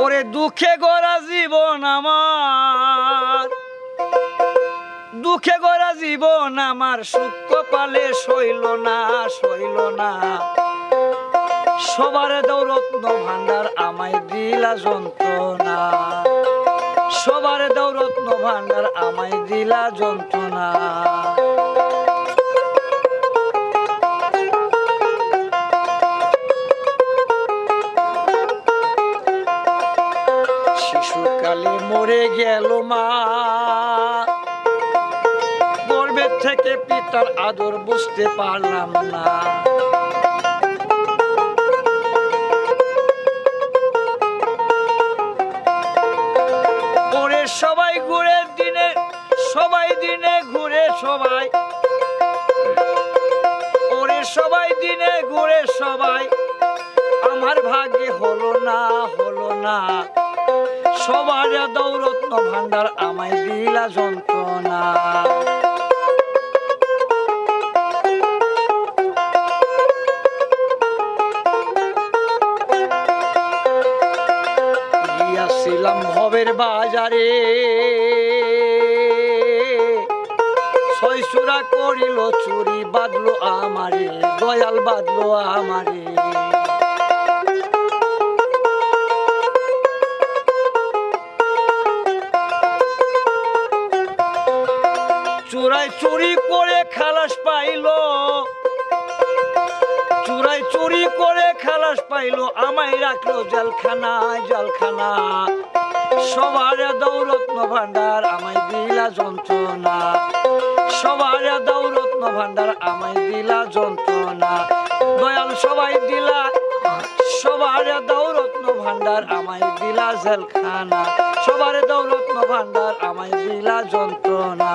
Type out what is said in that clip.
ওরে দুঃখে গড়া জীবন আমার, দুঃখে গড়া জীবন আমার, সুখ কপালে সইল না, সইল না। সবার দৌরত্ন ভান্ডার আমায় দিলা যন্ত্রণা, সবার দৌরত্ন ভান্ডার আমায় দিলা যন্ত্রণা। শিশুকালে মরে গেল মা, গর্ভের থেকে পিতার আদর বুঝতে পারলাম না। ওরে সবাই ঘুরে দিনে, সবাই দিনে ঘুরে সবাই, ওরে সবাই দিনে ঘুরে সবাই, আমার ভাগ্যে হলো না, হলো না। সবার দৌরত্ন ভান্ডার আমায় দিলা যন্ত্রণা। গিয়াছিলাম ভবের বাজারে, ছয়সুরা করিল চুরি, বাঁধলো আমারে দয়াল, বাঁধলো আমারে। চোরাই চুরি করে খালাস পাইলো, চোরাই চুরি করে খালাস পাইলো, আমায় রাখলো জেলখানা, জেলখানা। সবার দৌরত্ন ভান্ডার আমায় দিলা যন্ত্রণা, সবার দৌরত্ন ভান্ডার আমায় দিলা যন্ত্রণা। দয়াল সবাই দিলা, সবার দৌরত্ন ভান্ডার আমায় দিলা জেলখানা, সবার দৌরত্ন ভান্ডার আমায় দিলা যন্ত্রণা।